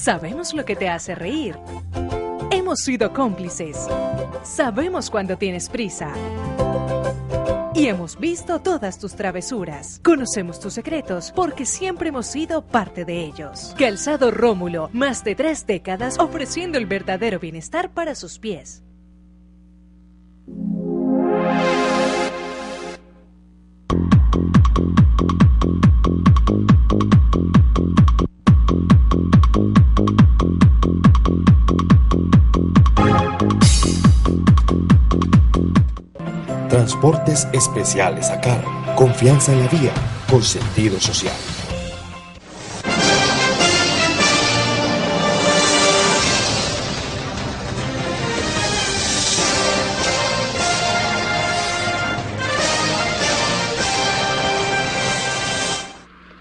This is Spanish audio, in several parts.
Sabemos lo que te hace reír. Hemos sido cómplices. Sabemos cuando tienes prisa. Y hemos visto todas tus travesuras. Conocemos tus secretos porque siempre hemos sido parte de ellos. Calzado Rómulo, más de 3 décadas ofreciendo el verdadero bienestar para sus pies. Transportes especiales a cargo. Confianza en la vía, con sentido social.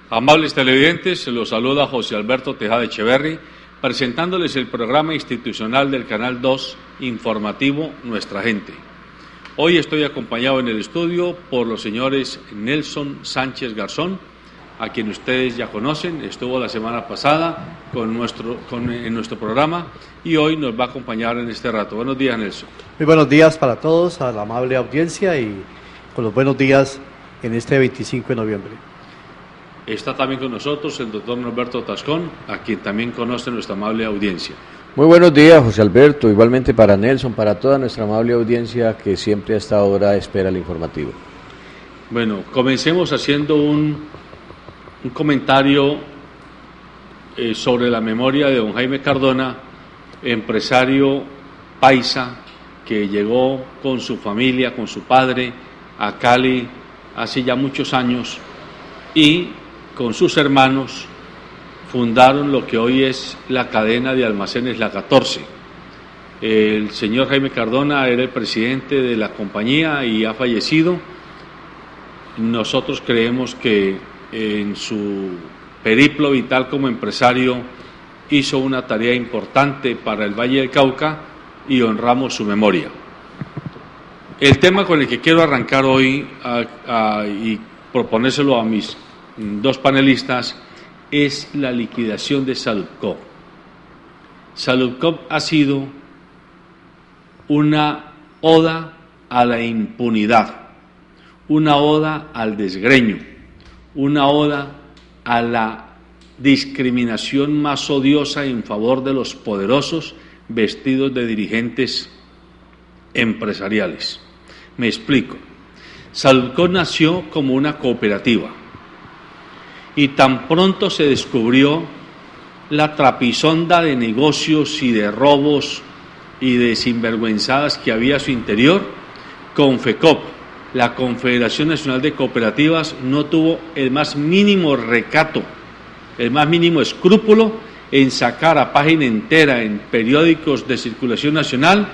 Amables televidentes, se los saluda José Alberto Tejada Echeverri, presentándoles el programa institucional del Canal 2 informativo Nuestra Gente. Hoy estoy acompañado en el estudio por los señores Nelson Sánchez Garzón, a quien ustedes ya conocen, estuvo la semana pasada en nuestro programa y hoy nos va a acompañar en este rato. Buenos días, Nelson. Muy buenos días para todos, a la amable audiencia y con los buenos días en este 25 de noviembre. Está también con nosotros el doctor Norberto Tascón, a quien también conoce nuestra amable audiencia. Muy buenos días, José Alberto, igualmente para Nelson, para toda nuestra amable audiencia que siempre a esta hora espera el informativo. Bueno, comencemos haciendo un comentario sobre la memoria de don Jaime Cardona, empresario paisa que llegó con su familia, con su padre, a Cali hace ya muchos años y con sus hermanos fundaron lo que hoy es la cadena de almacenes La 14. El señor Jaime Cardona era el presidente de la compañía y ha fallecido. Nosotros creemos que en su periplo vital como empresario hizo una tarea importante para el Valle del Cauca y honramos su memoria. El tema con el que quiero arrancar hoy y proponérselo a mis dos panelistas es la liquidación de Salubcop. Salubcop ha sido una oda a la impunidad, una oda al desgreño, una oda a la discriminación más odiosa en favor de los poderosos vestidos de dirigentes empresariales. Me explico. Salubcop nació como una cooperativa y tan pronto se descubrió la trapisonda de negocios y de robos y de sinvergüenzadas que había a su interior, Confecop, la Confederación Nacional de Cooperativas, no tuvo el más mínimo recato, el más mínimo escrúpulo en sacar a página entera en periódicos de circulación nacional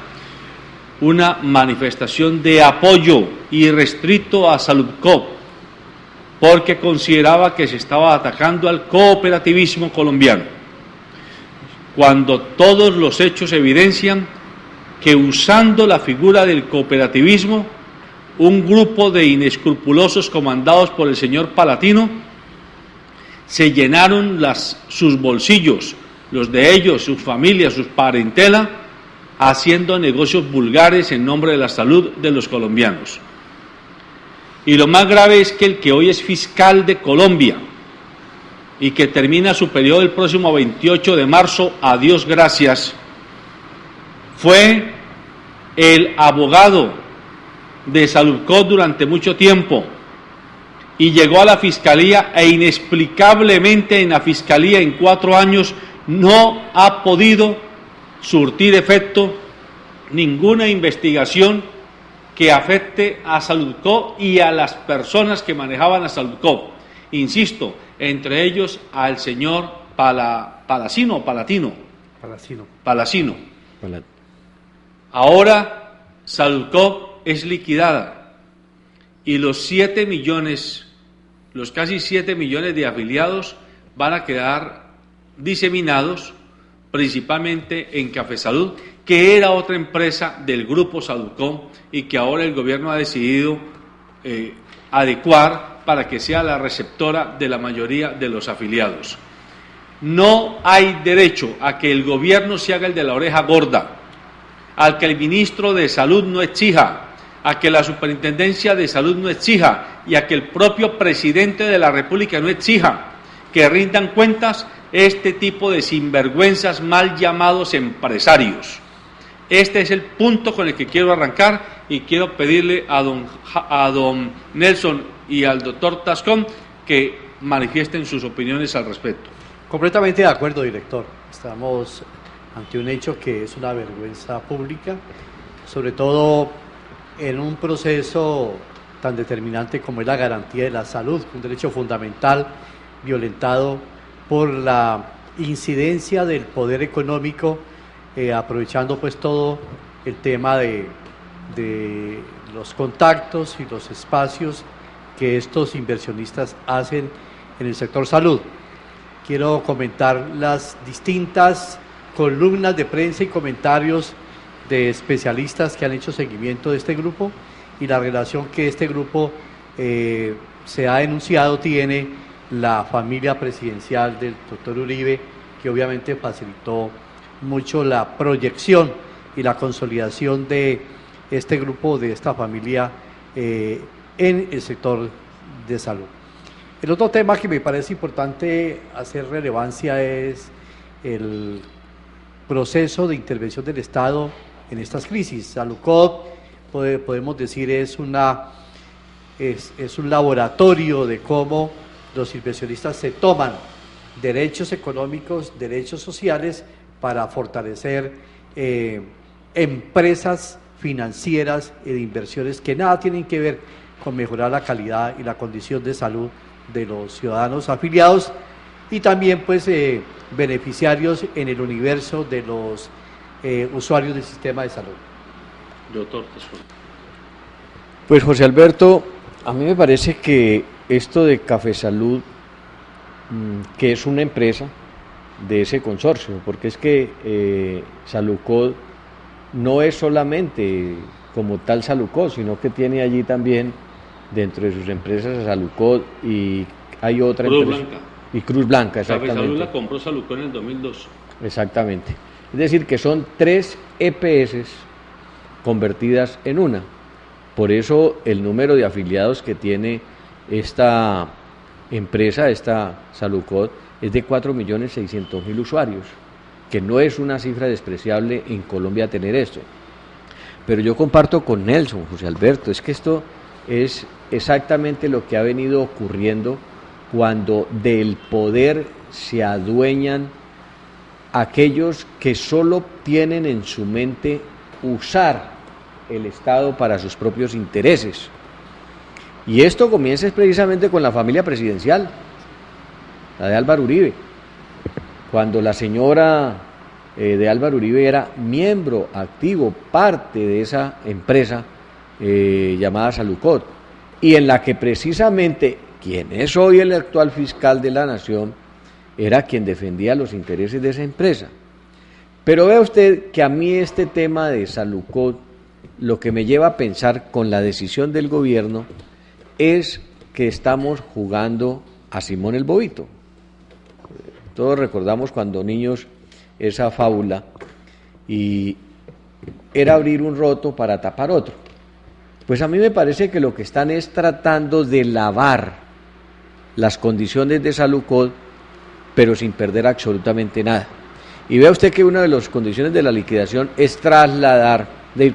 una manifestación de apoyo irrestricto a Salubcop, porque consideraba que se estaba atacando al cooperativismo colombiano, cuando todos los hechos evidencian que usando la figura del cooperativismo, un grupo de inescrupulosos comandados por el señor Palatino se llenaron sus bolsillos, los de ellos, sus familias, sus parentela, haciendo negocios vulgares en nombre de la salud de los colombianos. Y lo más grave es que el que hoy es fiscal de Colombia y que termina su periodo el próximo 28 de marzo, a Dios gracias, fue el abogado de Salubcop durante mucho tiempo y llegó a la fiscalía e inexplicablemente en la fiscalía en 4 años no ha podido surtir efecto ninguna investigación que afecte a Salubcop y a las personas que manejaban a Salubcop. Insisto, entre ellos al señor Palatino. Ahora Salubcop es liquidada y los casi 7 millones de afiliados van a quedar diseminados principalmente en Cafesalud, que era otra empresa del grupo Salubcop y que ahora el gobierno ha decidido adecuar para que sea la receptora de la mayoría de los afiliados. No hay derecho a que el gobierno se haga el de la oreja gorda, a que el ministro de Salud no exija, a que la Superintendencia de Salud no exija y a que el propio presidente de la República no exija que rindan cuentas este tipo de sinvergüenzas mal llamados empresarios. Este es el punto con el que quiero arrancar y quiero pedirle a don Nelson y al doctor Tascón que manifiesten sus opiniones al respecto. Completamente de acuerdo, director. Estamos ante un hecho que es una vergüenza pública, sobre todo en un proceso tan determinante como es la garantía de la salud, un derecho fundamental violentado por la incidencia del poder económico, aprovechando pues todo el tema de los contactos y los espacios que estos inversionistas hacen en el sector salud. Quiero comentar las distintas columnas de prensa y comentarios de especialistas que han hecho seguimiento de este grupo y la relación que este grupo se ha denunciado tiene la familia presidencial del doctor Uribe, que obviamente facilitó mucho la proyección y la consolidación de este grupo, de esta familia en el sector de salud. El otro tema que me parece importante hacer relevancia es el proceso de intervención del Estado en estas crisis. Salucod, podemos decir, es un laboratorio de cómo los inversionistas se toman derechos económicos, derechos sociales para fortalecer empresas financieras y de inversiones que nada tienen que ver con mejorar la calidad y la condición de salud de los ciudadanos afiliados y también pues beneficiarios en el universo de los usuarios del sistema de salud. Doctor. Pues José Alberto, a mí me parece que esto de Café Salud, que es una empresa de ese consorcio, porque es que Salucod no es solamente como tal Salucod, sino que tiene allí también dentro de sus empresas a Salucod y hay otra Cruz empresa. Blanca. Y Cruz Blanca, exactamente. Café Salud la compró Salucod en el 2002. Exactamente. Es decir, que son 3 EPS convertidas en una. Por eso el número de afiliados que tiene esta empresa, esta Salucod, es de 4.600.000 usuarios, que no es una cifra despreciable en Colombia tener esto. Pero yo comparto con Nelson, José Alberto, es que esto es exactamente lo que ha venido ocurriendo cuando del poder se adueñan aquellos que solo tienen en su mente usar el Estado para sus propios intereses. Y esto comienza precisamente con la familia presidencial, la de Álvaro Uribe. Cuando la señora de Álvaro Uribe era miembro activo, parte de esa empresa llamada Salucod, y en la que precisamente quien es hoy el actual fiscal de la Nación era quien defendía los intereses de esa empresa. Pero vea usted que a mí este tema de Salucod, lo que me lleva a pensar con la decisión del gobierno es que estamos jugando a Simón el Bobito. Todos recordamos cuando niños esa fábula y era abrir un roto para tapar otro. Pues a mí me parece que lo que están es tratando de lavar las condiciones de Salucod, pero sin perder absolutamente nada. Y vea usted que una de las condiciones de la liquidación es trasladar,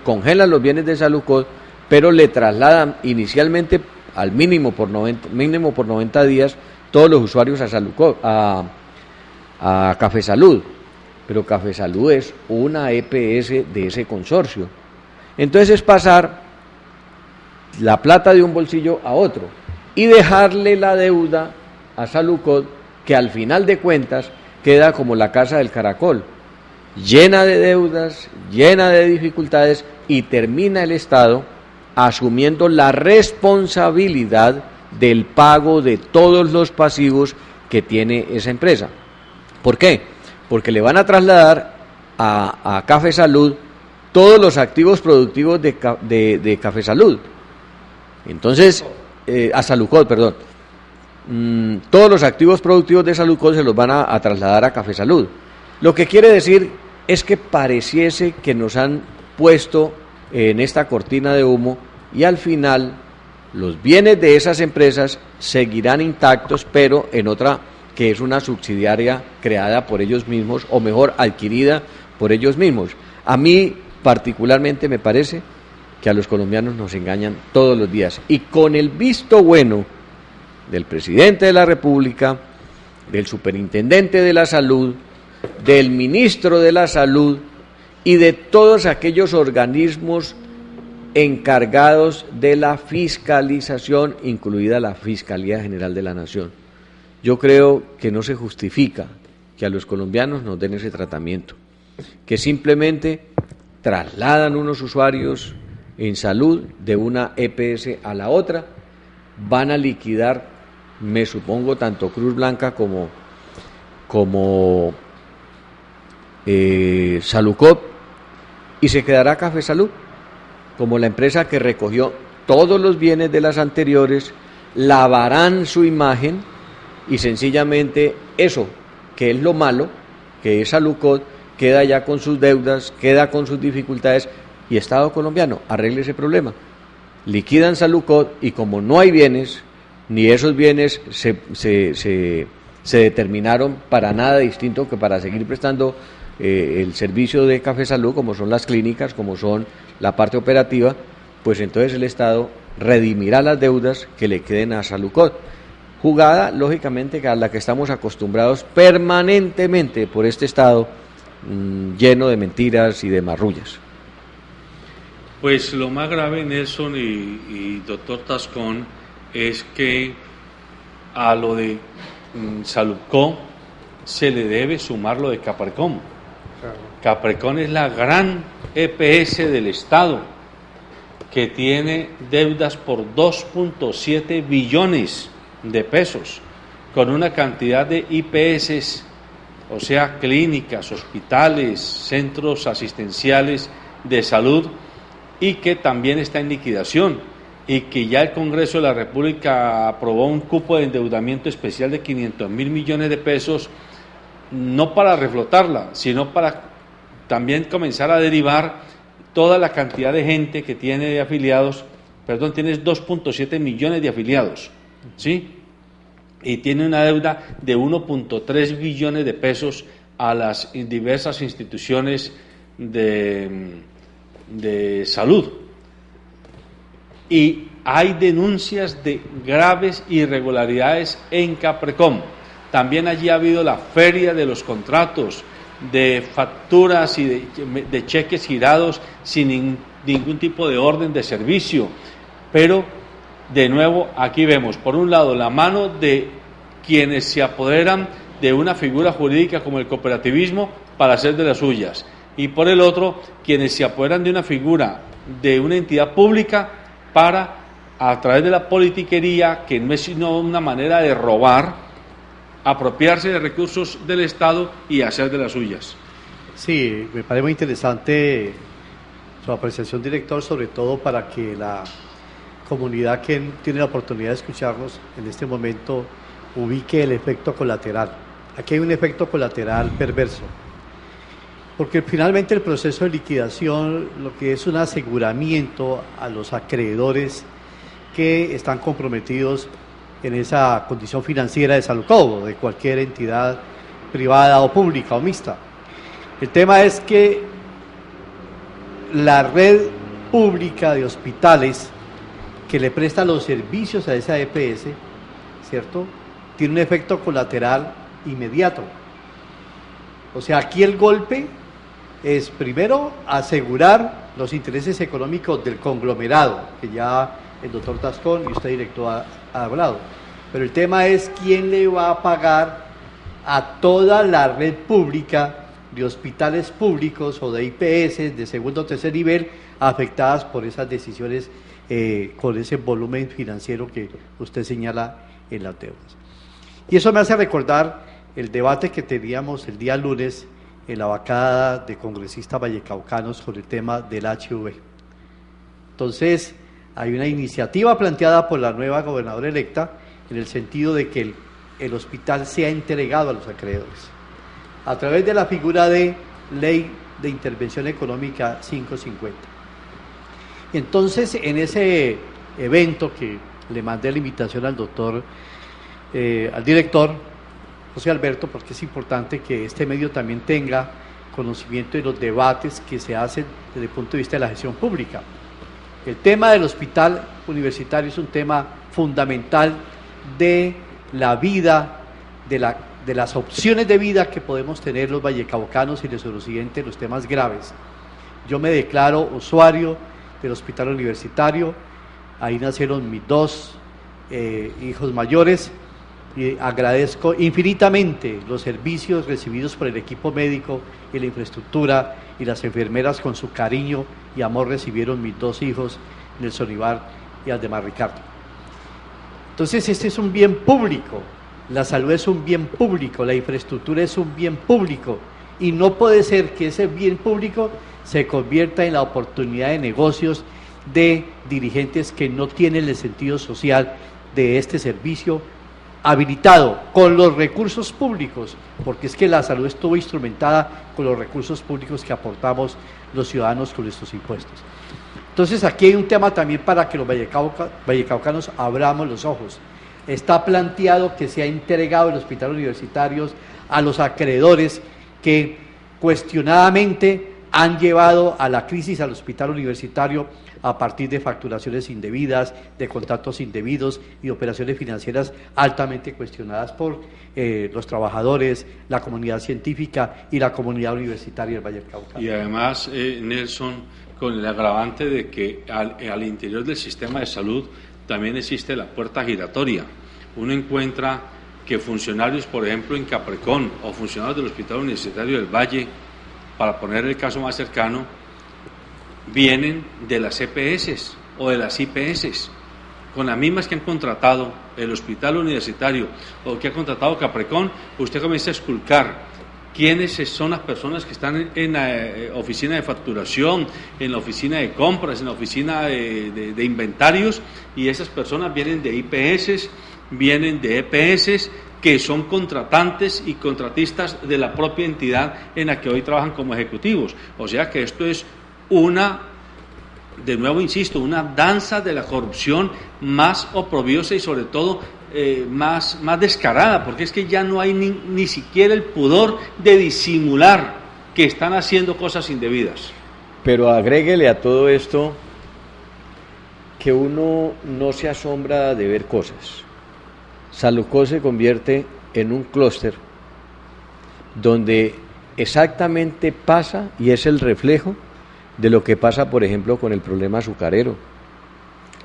congelan los bienes de Salucod, pero le trasladan inicialmente al mínimo por 90 días todos los usuarios a Salucod, a Café Salud. Pero Café Salud es una EPS de ese consorcio. Entonces es pasar la plata de un bolsillo a otro y dejarle la deuda a Salucod, que al final de cuentas queda como la casa del caracol, llena de deudas, llena de dificultades, y termina el Estado asumiendo la responsabilidad del pago de todos los pasivos que tiene esa empresa. ¿Por qué? Porque le van a trasladar a Café Salud todos los activos productivos de Café Salud. Entonces, a Salucod, perdón. todos los activos productivos de Saludcol se los van a trasladar a Café Salud. Lo que quiere decir es que pareciese que nos han puesto en esta cortina de humo y al final los bienes de esas empresas seguirán intactos, pero en otra que es una subsidiaria creada por ellos mismos, o mejor, adquirida por ellos mismos. A mí particularmente me parece que a los colombianos nos engañan todos los días, y con el visto bueno del presidente de la República, del superintendente de la salud, del ministro de la salud y de todos aquellos organismos encargados de la fiscalización, incluida la Fiscalía General de la Nación. Yo creo que no se justifica que a los colombianos nos den ese tratamiento, que simplemente trasladan unos usuarios en salud de una EPS a la otra, van a liquidar, me supongo, tanto Cruz Blanca como Saludcol, y se quedará Café Salud como la empresa que recogió todos los bienes de las anteriores, lavarán su imagen y sencillamente eso, que es lo malo, que es Saludcol, queda ya con sus deudas, queda con sus dificultades, y Estado colombiano arregle ese problema. Liquidan Saludcol y como no hay bienes, ni esos bienes se determinaron para nada distinto que para seguir prestando el servicio de Café Salud, como son las clínicas, como son la parte operativa, pues entonces el Estado redimirá las deudas que le queden a Saludcol. Jugada, lógicamente, a la que estamos acostumbrados permanentemente por este Estado lleno de mentiras y de marrullas. Pues lo más grave, Nelson y doctor Tascón, es que a lo de Saludcol se le debe sumar lo de Capricorn. Capricorn es la gran EPS del Estado, que tiene deudas por 2.7 billones de pesos, con una cantidad de IPS, o sea, clínicas, hospitales, centros asistenciales de salud, y que también está en liquidación, y que ya el Congreso de la República aprobó un cupo de endeudamiento especial de 500.000 millones de pesos, no para reflotarla, sino para también comenzar a derivar toda la cantidad de gente que tiene de afiliados. Perdón, tienes 2.7 millones de afiliados, ¿sí? Y tiene una deuda de 1.3 billones de pesos a las diversas instituciones de salud. Y hay denuncias de graves irregularidades en Capricorn. También allí ha habido la feria de los contratos, de facturas y de cheques girados sin ningún tipo de orden de servicio. Pero, de nuevo, aquí vemos, por un lado, la mano de quienes se apoderan de una figura jurídica como el cooperativismo para hacer de las suyas, y por el otro, quienes se apoderan de una figura, de una entidad pública, para, a través de la politiquería, que no es sino una manera de robar, apropiarse de recursos del Estado y hacer de las suyas. Sí, me parece muy interesante su apreciación, director, sobre todo para que la comunidad que tiene la oportunidad de escucharnos en este momento ubique el efecto colateral. Aquí hay un efecto colateral perverso, porque finalmente el proceso de liquidación lo que es un aseguramiento a los acreedores que están comprometidos en esa condición financiera de Saludcol o de cualquier entidad privada o pública o mixta. El tema es que la red pública de hospitales que le presta los servicios a esa EPS, ¿cierto?, tiene un efecto colateral inmediato. O sea, aquí el golpe es primero asegurar los intereses económicos del conglomerado, que ya el doctor Tascón y usted, director, ha hablado. Pero el tema es quién le va a pagar a toda la red pública de hospitales públicos o de IPS de segundo o tercer nivel afectadas por esas decisiones con ese volumen financiero que usted señala en las deudas. Y eso me hace recordar el debate que teníamos el día lunes en la bancada de congresistas vallecaucanos sobre el tema del HIV. Entonces, hay una iniciativa planteada por la nueva gobernadora electa en el sentido de que el hospital sea entregado a los acreedores, a través de la figura de Ley de Intervención Económica 550. Entonces, en ese evento que le mandé la invitación al doctor, al director, José Alberto, porque es importante que este medio también tenga conocimiento de los debates que se hacen desde el punto de vista de la gestión pública. El tema del hospital universitario es un tema fundamental de la vida, de las opciones de vida que podemos tener los vallecaucanos y los suroccidentes en los temas graves. Yo me declaro usuario del hospital universitario, ahí nacieron mis dos hijos mayores, y agradezco infinitamente los servicios recibidos por el equipo médico y la infraestructura, y las enfermeras con su cariño y amor recibieron mis dos hijos, Nelson Ibar y Aldemar Ricardo. Entonces este es un bien público, la salud es un bien público, la infraestructura es un bien público, y no puede ser que ese bien público se convierta en la oportunidad de negocios de dirigentes que no tienen el sentido social de este servicio habilitado con los recursos públicos, porque es que la salud estuvo instrumentada con los recursos públicos que aportamos los ciudadanos con nuestros impuestos. Entonces aquí hay un tema también para que los vallecaucanos abramos los ojos. Está planteado que se ha entregado el hospital universitario a los acreedores que cuestionadamente han llevado a la crisis al hospital universitario a partir de facturaciones indebidas, de contratos indebidos y operaciones financieras altamente cuestionadas por los trabajadores, la comunidad científica y la comunidad universitaria del Valle del Cauca. Y además, Nelson, con el agravante de que al interior del sistema de salud también existe la puerta giratoria. Uno encuentra que funcionarios, por ejemplo, en Caprecón o funcionarios del Hospital Universitario del Valle, para poner el caso más cercano, vienen de las EPS o de las IPS, con las mismas que han contratado el Hospital Universitario o que ha contratado Caprecón. Usted comienza a esculcar quiénes son las personas que están en la oficina de facturación, en la oficina de compras, en la oficina de inventarios, y esas personas vienen de IPS, vienen de EPS, que son contratantes y contratistas de la propia entidad en la que hoy trabajan como ejecutivos. O sea que esto es de nuevo insisto, una danza de la corrupción más oprobiosa y sobre todo más descarada, porque es que ya no hay ni siquiera el pudor de disimular que están haciendo cosas indebidas. Pero agréguele a todo esto que uno no se asombra de ver cosas. Salucó se convierte en un clúster donde exactamente pasa y es el reflejo de lo que pasa, por ejemplo, con el problema azucarero,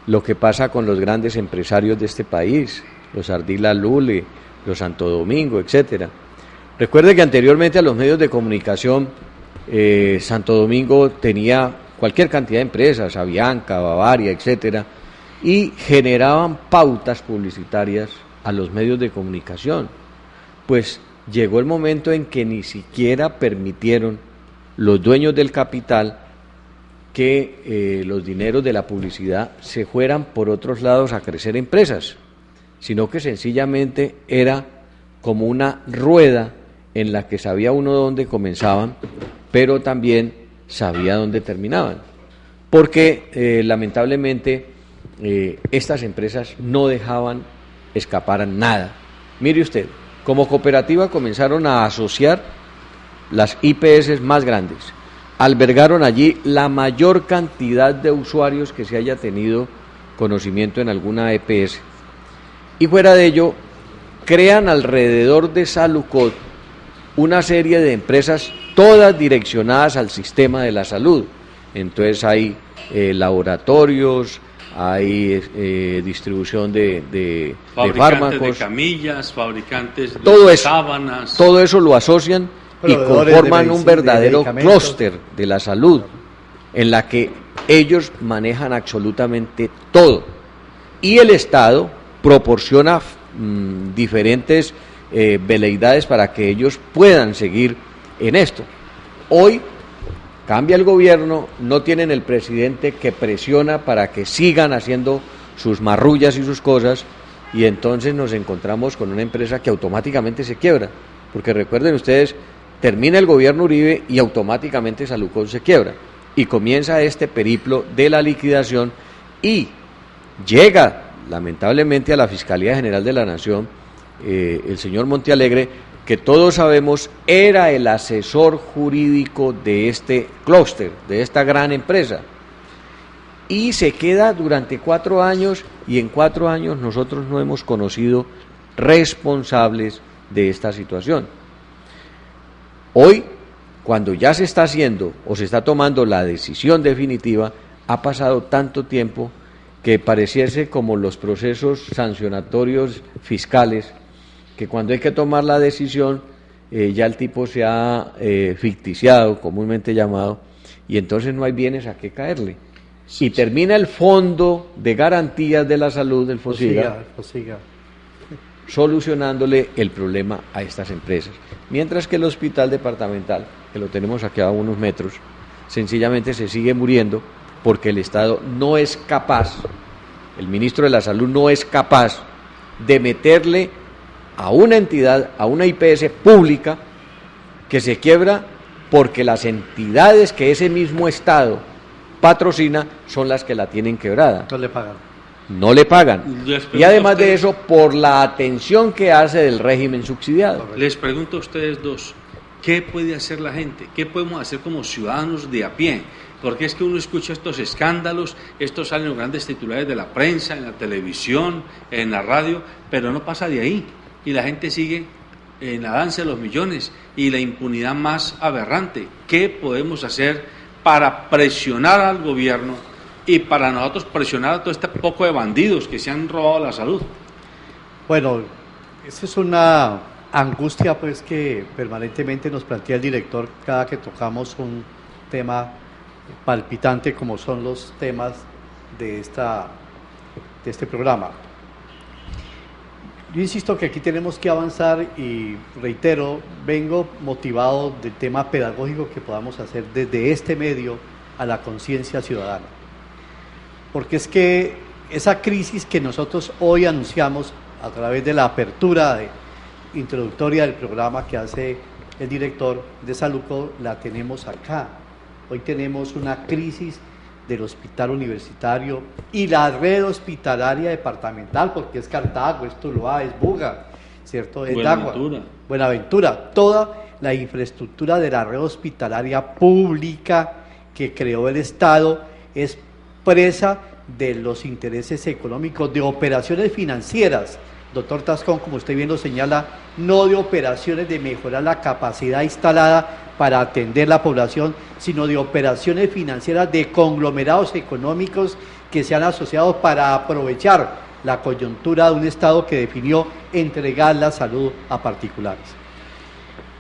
lo que pasa con los grandes empresarios de este país, los Ardila Lule, los Santo Domingo, etcétera. Recuerde que anteriormente a los medios de comunicación, Santo Domingo tenía cualquier cantidad de empresas, Avianca, Bavaria, etcétera, y generaban pautas publicitarias a los medios de comunicación. Pues llegó el momento en que ni siquiera permitieron los dueños del capital que los dineros de la publicidad se fueran por otros lados a crecer empresas, sino que sencillamente era como una rueda en la que sabía uno dónde comenzaban, pero también sabía dónde terminaban, porque lamentablemente estas empresas no dejaban escapar nada. Mire usted, como cooperativa comenzaron a asociar las IPS más grandes, albergaron allí la mayor cantidad de usuarios que se haya tenido conocimiento en alguna EPS, y fuera de ello crean alrededor de Salucot una serie de empresas todas direccionadas al sistema de la salud. Entonces hay laboratorios, hay distribución de fármacos, de camillas, fabricantes de sábanas. Todo eso lo asocian y conforman un verdadero clúster de la salud en la que ellos manejan absolutamente todo. Y el Estado proporciona diferentes veleidades para que ellos puedan seguir en esto. Hoy cambia el gobierno, no tienen el presidente que presiona para que sigan haciendo sus marrullas y sus cosas, y entonces nos encontramos con una empresa que automáticamente se quiebra, porque recuerden ustedes, termina el gobierno Uribe y automáticamente Salucol se quiebra, y comienza este periplo de la liquidación, y llega lamentablemente a la Fiscalía General de la Nación el señor Montealegre, que todos sabemos era el asesor jurídico de este clúster, de esta gran empresa, y se queda durante 4 años, y en 4 años nosotros no hemos conocido responsables de esta situación. Hoy, cuando ya se está haciendo o se está tomando la decisión definitiva, ha pasado tanto tiempo que pareciese como los procesos sancionatorios fiscales, que cuando hay que tomar la decisión, ya el tipo se ha ficticiado, comúnmente llamado, y entonces no hay bienes a qué caerle. Y termina el Fondo de Garantías de la Salud, el FOSIGA, solucionándole el problema a estas empresas. Mientras que el hospital departamental, que lo tenemos aquí a unos metros, sencillamente se sigue muriendo porque el Estado no es capaz, el ministro de la Salud no es capaz de meterle a una entidad, a una IPS pública que se quiebra porque las entidades que ese mismo Estado patrocina son las que la tienen quebrada. No le pagan. Y además de eso, por la atención que hace del régimen subsidiado. Les pregunto a ustedes dos, ¿qué puede hacer la gente? ¿Qué podemos hacer como ciudadanos de a pie? Porque es que uno escucha estos escándalos, estos salen los grandes titulares de la prensa, en la televisión, en la radio, pero no pasa de ahí. Y la gente sigue en la danza de los millones y la impunidad más aberrante. ¿Qué podemos hacer para presionar al gobierno y para nosotros presionar a todo este poco de bandidos que se han robado la salud? Bueno, esa es una angustia pues que permanentemente nos plantea el director cada que tocamos un tema palpitante como son los temas de este programa. Yo insisto que aquí tenemos que avanzar y reitero, vengo motivado del tema pedagógico que podamos hacer desde este medio a la conciencia ciudadana. Porque es que esa crisis que nosotros hoy anunciamos a través de la apertura introductoria del programa que hace el director de Salucol, la tenemos acá. Hoy tenemos una crisis del hospital universitario y la red hospitalaria departamental, porque es Cartago, es Tuluá, es Buga, ¿cierto? Es Buenaventura, toda la infraestructura de la red hospitalaria pública que creó el Estado es presa de los intereses económicos, de operaciones financieras, doctor Tascón, como usted bien lo señala, no de operaciones de mejorar la capacidad instalada para atender la población, sino de operaciones financieras de conglomerados económicos que se han asociado para aprovechar la coyuntura de un Estado que definió entregar la salud a particulares.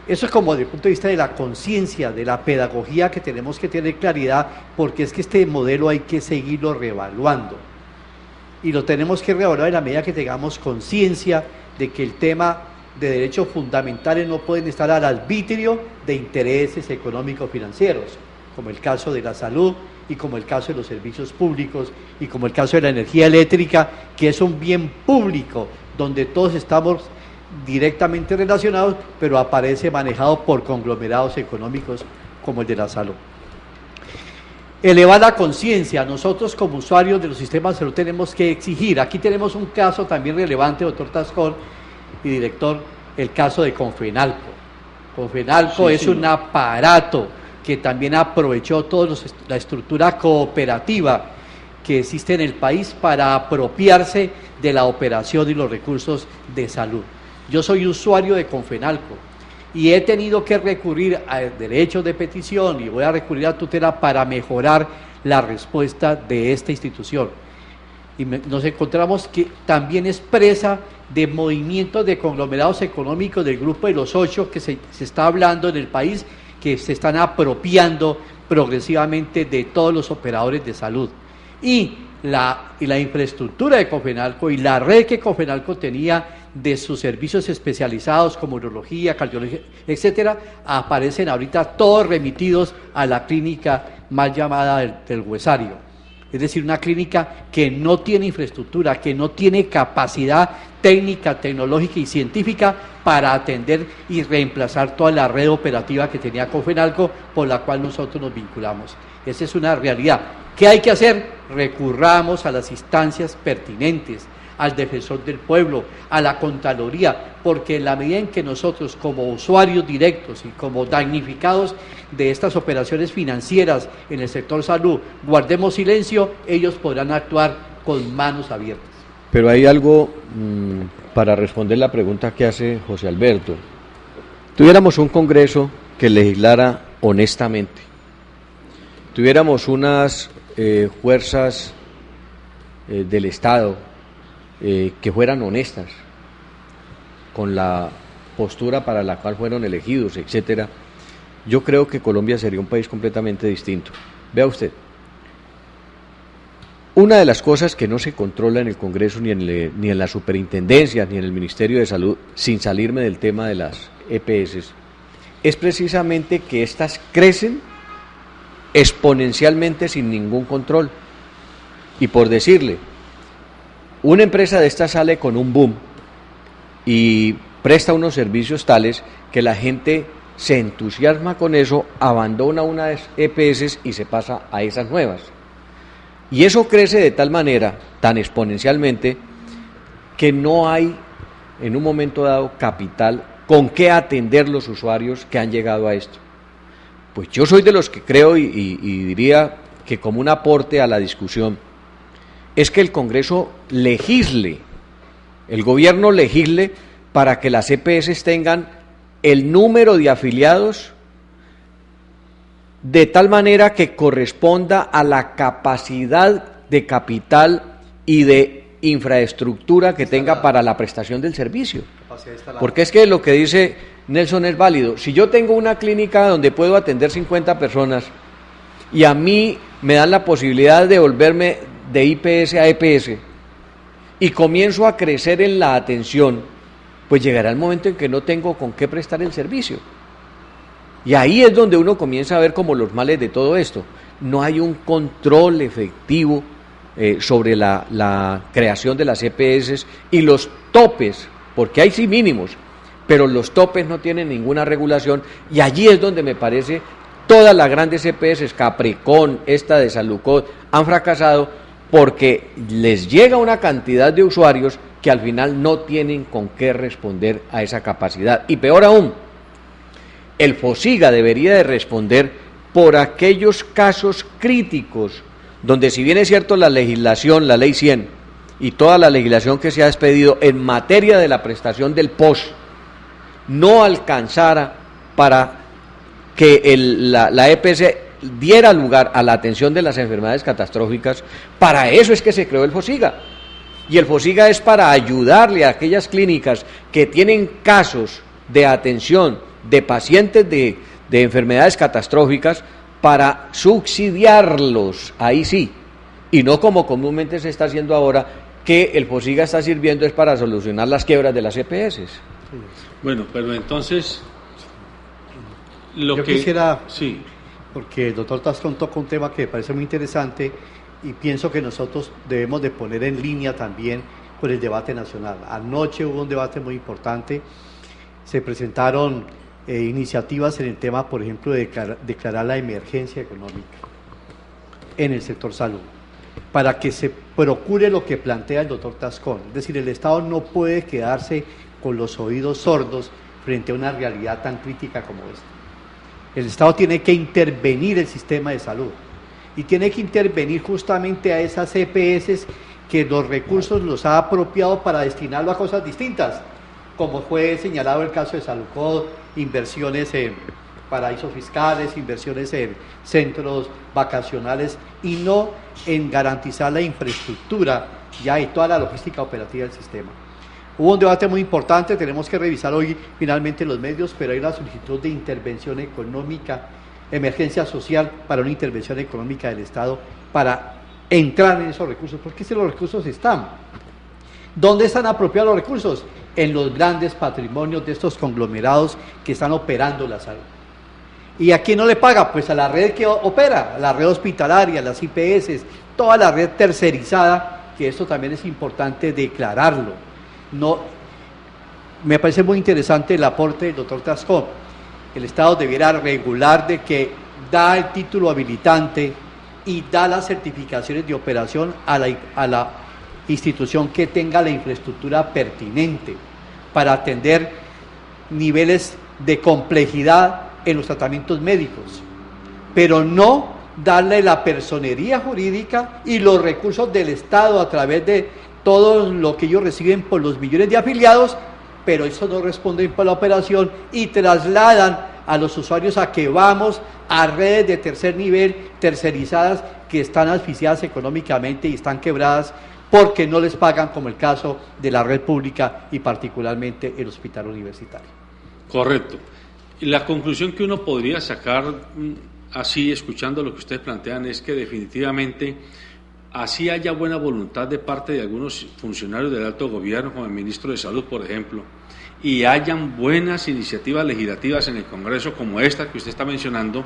Eso es como desde el punto de vista de la conciencia, de la pedagogía que tenemos que tener claridad, porque es que este modelo hay que seguirlo reevaluando. Y lo tenemos que reevaluar en la medida que tengamos conciencia de que el tema de derechos fundamentales no pueden estar al arbitrio de intereses económicos financieros, como el caso de la salud y como el caso de los servicios públicos y como el caso de la energía eléctrica, que es un bien público donde todos estamos directamente relacionados, pero aparece manejado por conglomerados económicos como el de la salud. Elevar la conciencia, nosotros como usuarios de los sistemas de salud tenemos que exigir. Aquí tenemos un caso también relevante, doctor Tascón y director, el caso de Confenalco. Confenalco es un aparato que también aprovechó toda la estructura cooperativa que existe en el país para apropiarse de la operación y los recursos de salud. Yo soy usuario de Confenalco y he tenido que recurrir a derechos de petición y voy a recurrir a tutela para mejorar la respuesta de esta institución. Y nos encontramos que también es presa de movimientos de conglomerados económicos del grupo de los 8 que se está hablando en el país, que se están apropiando progresivamente de todos los operadores de salud. Y la infraestructura de Confenalco y la red que Confenalco tenía de sus servicios especializados como urología, cardiología, etcétera, aparecen ahorita todos remitidos a la clínica mal llamada del Huesario. Es decir, una clínica que no tiene infraestructura, que no tiene capacidad técnica, tecnológica y científica para atender y reemplazar toda la red operativa que tenía Confenalco, por la cual nosotros nos vinculamos. Esa es una realidad. ¿Qué hay que hacer? Recurramos a las instancias pertinentes, al defensor del pueblo, a la Contraloría, porque en la medida en que nosotros como usuarios directos y como damnificados de estas operaciones financieras en el sector salud guardemos silencio, ellos podrán actuar con manos abiertas. Pero hay algo para responder la pregunta que hace José Alberto. Tuviéramos un Congreso que legislara honestamente, tuviéramos unas fuerzas del Estado que fueran honestas con la postura para la cual fueron elegidos, etcétera, yo creo que Colombia sería un país completamente distinto. Vea usted, una de las cosas que no se controla en el Congreso, ni en la Superintendencia, ni en el Ministerio de Salud, sin salirme del tema de las EPS, es precisamente que éstas crecen exponencialmente sin ningún control. Y por decirle, una empresa de esta sale con un boom y presta unos servicios tales que la gente se entusiasma con eso, abandona unas EPS y se pasa a esas nuevas. Y eso crece de tal manera, tan exponencialmente, que no hay en un momento dado capital con qué atender los usuarios que han llegado a esto. Pues yo soy de los que creo y diría que como un aporte a la discusión, es que el Congreso legisle, el gobierno legisle para que las EPS tengan el número de afiliados de tal manera que corresponda a la capacidad de capital y de infraestructura que tenga para la prestación del servicio. Porque es que lo que dice Nelson es válido. Si yo tengo una clínica donde puedo atender 50 personas y a mí me dan la posibilidad de volverme de IPS a EPS y comienzo a crecer en la atención, pues llegará el momento en que no tengo con qué prestar el servicio. Y ahí es donde uno comienza a ver como los males de todo esto. No hay un control efectivo sobre la creación de las EPS y los topes, porque hay sí mínimos, pero los topes no tienen ninguna regulación, y allí es donde me parece todas las grandes EPS, Capricorn, esta de Salucot, han fracasado porque les llega una cantidad de usuarios que al final no tienen con qué responder a esa capacidad. Y peor aún, el FOSIGA debería de responder por aquellos casos críticos donde, si bien es cierto la legislación, la ley 100 y toda la legislación que se ha expedido en materia de la prestación del POS no alcanzara para que la EPS diera lugar a la atención de las enfermedades catastróficas, para eso es que se creó el FOSIGA. Y el FOSIGA es para ayudarle a aquellas clínicas que tienen casos de atención de pacientes de enfermedades catastróficas, para subsidiarlos, ahí sí, y no como comúnmente se está haciendo ahora, que el FOSIGA está sirviendo es para solucionar las quiebras de las EPS. Bueno, pero entonces yo quisiera, sí, porque el doctor Tascón toca un tema que me parece muy interesante y pienso que nosotros debemos de poner en línea también con el debate nacional. Anoche hubo un debate muy importante, se presentaron iniciativas en el tema, por ejemplo, de declarar la emergencia económica en el sector salud, para que se procure lo que plantea el doctor Tascón. Es decir, el Estado no puede quedarse con los oídos sordos frente a una realidad tan crítica como esta. El Estado tiene que intervenir el sistema de salud y tiene que intervenir justamente a esas EPS que los recursos los ha apropiado para destinarlo a cosas distintas, como fue señalado el caso de Salucot, inversiones en paraísos fiscales, inversiones en centros vacacionales y no en garantizar la infraestructura ya y toda la logística operativa del sistema. Hubo un debate muy importante, tenemos que revisar hoy finalmente los medios, pero hay una solicitud de intervención económica, emergencia social para una intervención económica del Estado para entrar en esos recursos, porque si los recursos están. ¿Dónde están apropiados los recursos? En los grandes patrimonios de estos conglomerados que están operando la salud. ¿Y a quién no le paga? Pues a la red que opera, la red hospitalaria, las IPS, toda la red tercerizada, que esto también es importante declararlo. No, me parece muy interesante el aporte del doctor Tascón. El Estado debiera regular de que da el título habilitante y da las certificaciones de operación a la institución que tenga la infraestructura pertinente para atender niveles de complejidad en los tratamientos médicos, pero no darle la personería jurídica y los recursos del Estado a través de todo lo que ellos reciben por los millones de afiliados, pero eso no responde por la operación y trasladan a los usuarios a que vamos a redes de tercer nivel, tercerizadas, que están asfixiadas económicamente y están quebradas porque no les pagan, como el caso de la red pública y particularmente el hospital universitario. Correcto. Y la conclusión que uno podría sacar así, escuchando lo que ustedes plantean, es que definitivamente así haya buena voluntad de parte de algunos funcionarios del alto gobierno, como el ministro de Salud, por ejemplo, y hayan buenas iniciativas legislativas en el Congreso como esta que usted está mencionando,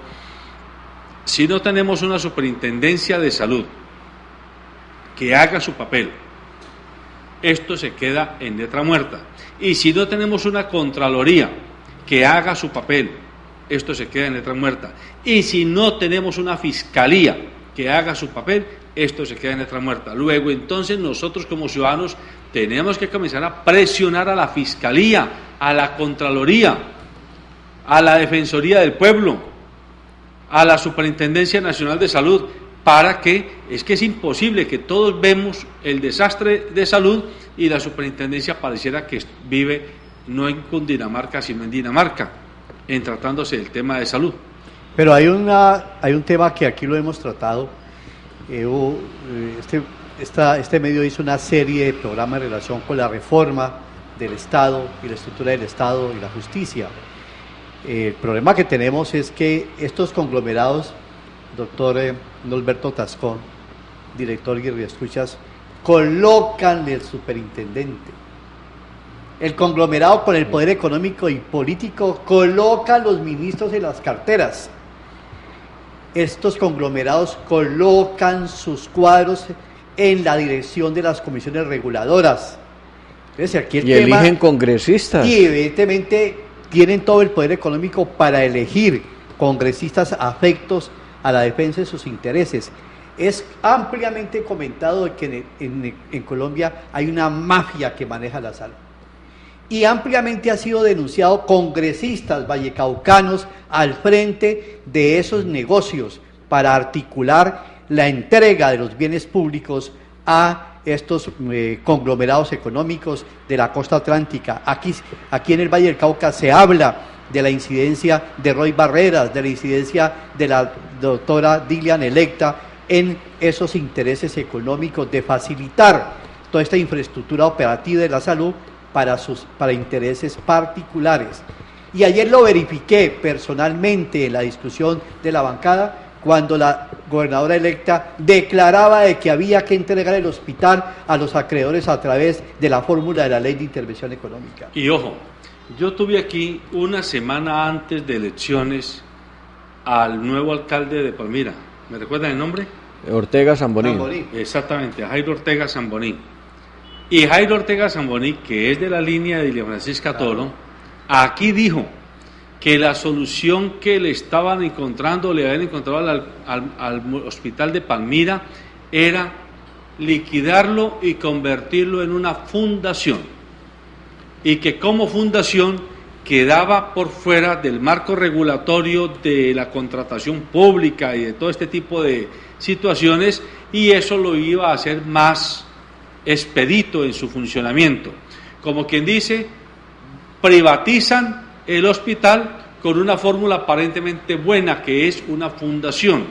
si no tenemos una superintendencia de salud que haga su papel, esto se queda en letra muerta. Y si no tenemos una Contraloría que haga su papel, esto se queda en letra muerta. Y si no tenemos una Fiscalía que haga su papel, esto se queda en letra muerta. Luego, entonces, nosotros como ciudadanos tenemos que comenzar a presionar a la Fiscalía, a la Contraloría, a la Defensoría del Pueblo, a la Superintendencia Nacional de Salud, para que es imposible que todos vemos el desastre de salud y la superintendencia pareciera que vive no en Cundinamarca, sino en Dinamarca, en tratándose del tema de salud. Pero hay un tema que aquí lo hemos tratado. Este medio hizo una serie de programas en relación con la reforma del Estado y la estructura del Estado y la justicia. El problema que tenemos es que estos conglomerados, doctor Norberto Tascón, director y escuchas, colocan el superintendente. El conglomerado con el poder económico y político coloca los ministros en las carteras. Estos conglomerados colocan sus cuadros en la dirección de las comisiones reguladoras. Entonces, aquí eligen congresistas. Y evidentemente tienen todo el poder económico para elegir congresistas afectos a la defensa de sus intereses. Es ampliamente comentado que en Colombia hay una mafia que maneja la salud. Y ampliamente ha sido denunciado congresistas vallecaucanos al frente de esos negocios para articular la entrega de los bienes públicos a estos conglomerados económicos de la costa atlántica. Aquí en el Valle del Cauca se habla de la incidencia de Roy Barreras, de la incidencia de la doctora Dilian electa en esos intereses económicos de facilitar toda esta infraestructura operativa de la salud para intereses particulares. Y ayer lo verifiqué personalmente en la discusión de la bancada, cuando la gobernadora electa declaraba de que había que entregar el hospital a los acreedores a través de la fórmula de la Ley de Intervención Económica. Y ojo, yo tuve aquí una semana antes de elecciones al nuevo alcalde de Palmira. ¿Me recuerdan el nombre? Ortega Zambonín. Exactamente, a Jairo Ortega Zambonín. Y Jairo Ortega Zambonín, que es de la línea de Dilian Francisca Toro, aquí dijo que la solución que le estaban encontrando, le habían encontrado al hospital de Palmira, era liquidarlo y convertirlo en una fundación. Y que como fundación quedaba por fuera del marco regulatorio de la contratación pública y de todo este tipo de situaciones, y eso lo iba a hacer más expedito en su funcionamiento. Como quien dice, privatizan el hospital con una fórmula aparentemente buena, que es una fundación,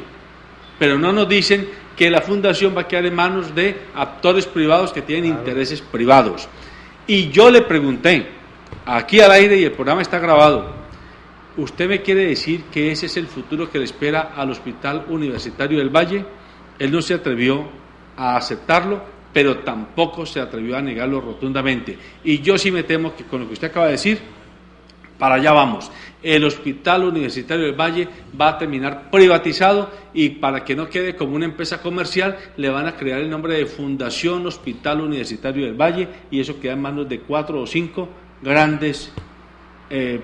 pero no nos dicen que la fundación va a quedar en manos de actores privados que tienen intereses privados. Y yo le pregunté, aquí al aire, y el programa está grabado, ¿usted me quiere decir que ese es el futuro que le espera al Hospital Universitario del Valle? Él no se atrevió a aceptarlo, pero tampoco se atrevió a negarlo rotundamente. Y yo sí me temo que con lo que usted acaba de decir, para allá vamos. El Hospital Universitario del Valle va a terminar privatizado y para que no quede como una empresa comercial, le van a crear el nombre de Fundación Hospital Universitario del Valle y eso queda en manos de 4 o 5 grandes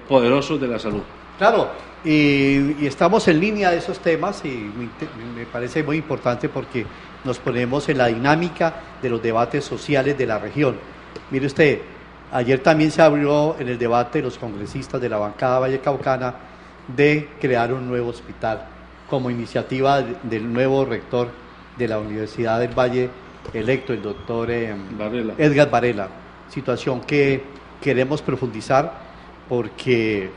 poderosos de la salud. Claro, y estamos en línea de esos temas y me parece muy importante porque nos ponemos en la dinámica de los debates sociales de la región. Mire usted, ayer también se abrió en el debate los congresistas de la bancada vallecaucana de crear un nuevo hospital como iniciativa del nuevo rector de la Universidad del Valle electo, el doctor Edgar Varela. Situación que queremos profundizar porque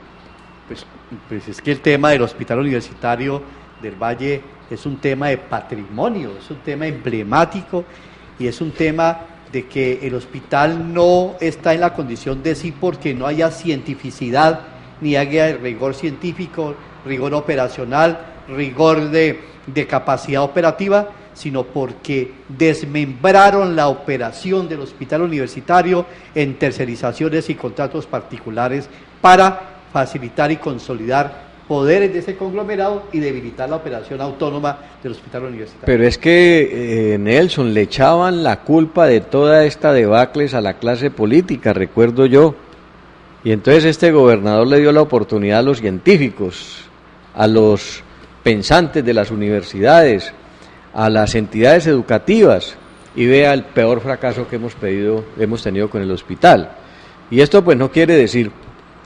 pues es que el tema del Hospital Universitario del Valle es un tema de patrimonio, es un tema emblemático y es un tema de que el hospital no está en la condición de sí porque no haya cientificidad, ni haya rigor científico, rigor operacional, rigor de capacidad operativa, sino porque desmembraron la operación del hospital universitario en tercerizaciones y contratos particulares para facilitar y consolidar poderes de ese conglomerado y debilitar la operación autónoma del hospital universitario. Pero es que, Nelson, le echaban la culpa de toda esta debacle a la clase política, recuerdo yo, y entonces este gobernador le dio la oportunidad a los científicos, a los pensantes de las universidades, a las entidades educativas, y vea el peor fracaso que hemos tenido con el hospital. Y esto pues no quiere decir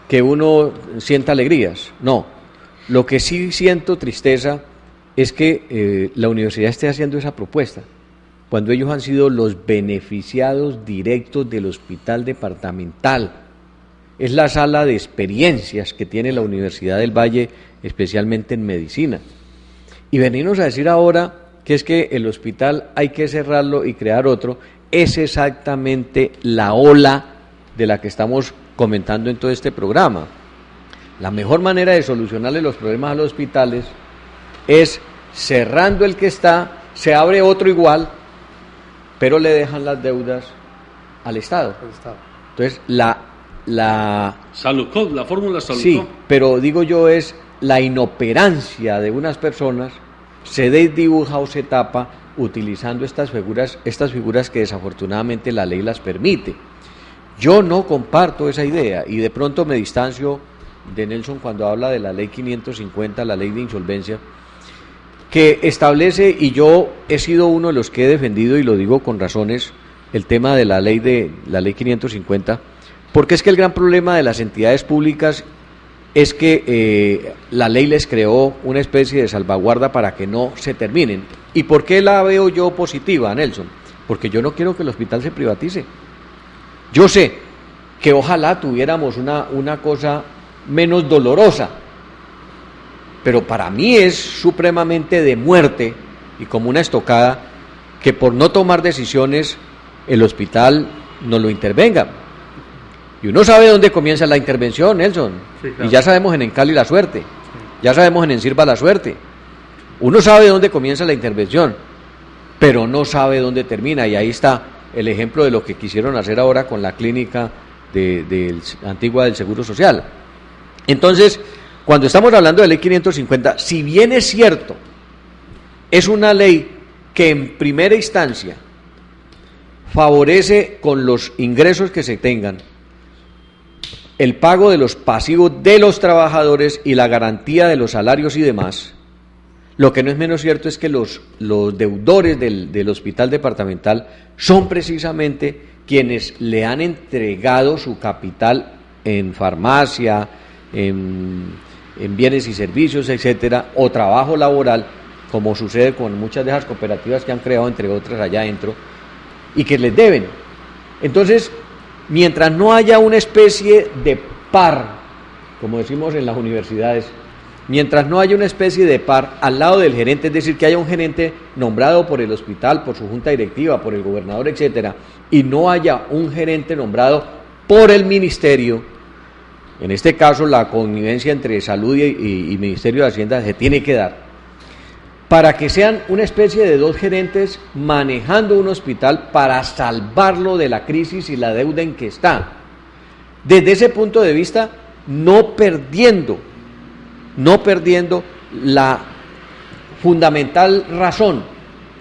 que uno sienta alegrías, no. Lo que sí siento tristeza es que la universidad esté haciendo esa propuesta, cuando ellos han sido los beneficiados directos del hospital departamental. Es la sala de experiencias que tiene la Universidad del Valle, especialmente en medicina. Y venirnos a decir ahora que es que el hospital hay que cerrarlo y crear otro, es exactamente la ola de la que estamos comentando en todo este programa. La mejor manera de solucionarle los problemas a los hospitales es cerrando el que está, se abre otro igual, pero le dejan las deudas al Estado. Entonces, la Saludcop, la fórmula Saludcop. Sí, pero digo yo es la inoperancia de unas personas se desdibuja o se tapa utilizando estas figuras que desafortunadamente la ley las permite. Yo no comparto esa idea y de pronto me distancio de Nelson cuando habla de la ley 550, la ley de insolvencia, que establece, y yo he sido uno de los que he defendido, y lo digo con razones, el tema de la ley 550, porque es que el gran problema de las entidades públicas es que la ley les creó una especie de salvaguarda para que no se terminen. ¿Y por qué la veo yo positiva, Nelson? Porque yo no quiero que el hospital se privatice. Yo sé que ojalá tuviéramos una cosa menos dolorosa, pero para mí es supremamente de muerte y como una estocada que por no tomar decisiones el hospital no lo intervenga. Y uno sabe dónde comienza la intervención, Nelson, sí, claro. Y ya sabemos en Encali la suerte, sí. Ya sabemos en Ensirva la suerte. Uno sabe dónde comienza la intervención, pero no sabe dónde termina, y ahí está el ejemplo de lo que quisieron hacer ahora con la clínica antigua del Seguro Social. Entonces, cuando estamos hablando de ley 550, si bien es cierto, es una ley que en primera instancia favorece con los ingresos que se tengan el pago de los pasivos de los trabajadores y la garantía de los salarios y demás, lo que no es menos cierto es que los deudores del hospital departamental son precisamente quienes le han entregado su capital en farmacia, en bienes y servicios, etcétera, o trabajo laboral, como sucede con muchas de esas cooperativas que han creado, entre otras, allá adentro, y que les deben. Entonces, mientras no haya una especie de par, como decimos en las universidades, mientras no haya una especie de par al lado del gerente, es decir, que haya un gerente nombrado por el hospital, por su junta directiva, por el gobernador, etcétera, y no haya un gerente nombrado por el ministerio, en este caso la connivencia entre salud y Ministerio de Hacienda se tiene que dar, para que sean una especie de dos gerentes manejando un hospital para salvarlo de la crisis y la deuda en que está. Desde ese punto de vista, no perdiendo la fundamental razón,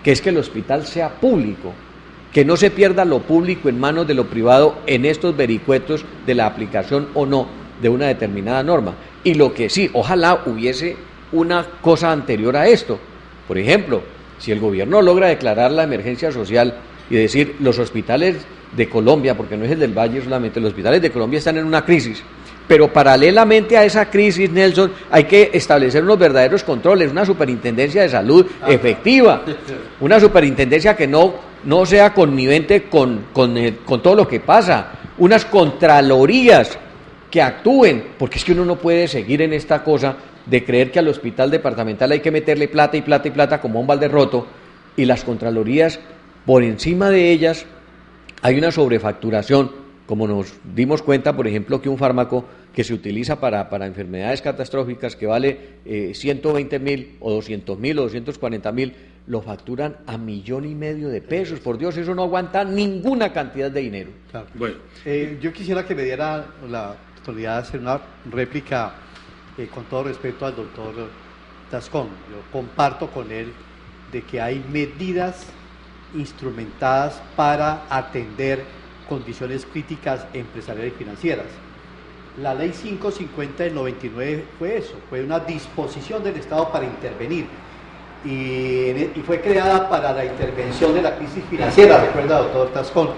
que es que el hospital sea público, que no se pierda lo público en manos de lo privado en estos vericuetos de la aplicación o no de una determinada norma. Y lo que sí, ojalá hubiese una cosa anterior a esto. Por ejemplo, si el gobierno logra declarar la emergencia social y decir los hospitales de Colombia, porque no es el del Valle solamente, los hospitales de Colombia están en una crisis, pero paralelamente a esa crisis, Nelson, hay que establecer unos verdaderos controles, una superintendencia de salud efectiva, una superintendencia que no sea connivente con todo lo que pasa, unas contralorías que actúen, porque es que uno no puede seguir en esta cosa de creer que al hospital departamental hay que meterle plata y plata y plata como un balde roto, y las contralorías, por encima de ellas, hay una sobrefacturación, como nos dimos cuenta, por ejemplo, que un fármaco que se utiliza para enfermedades catastróficas que vale 120.000 o 200.000 o 240.000, lo facturan a 1,5 millones de pesos. Por Dios, eso no aguanta ninguna cantidad de dinero. Claro. Bueno, yo quisiera que me diera la oportunidad de hacer una réplica con todo respeto al doctor Tascón. Yo comparto con él de que hay medidas instrumentadas para atender condiciones críticas empresariales y financieras. La ley 550 del 99 fue eso, fue una disposición del Estado para intervenir y fue creada para la intervención de la crisis financiera, recuerda, doctor Tascón,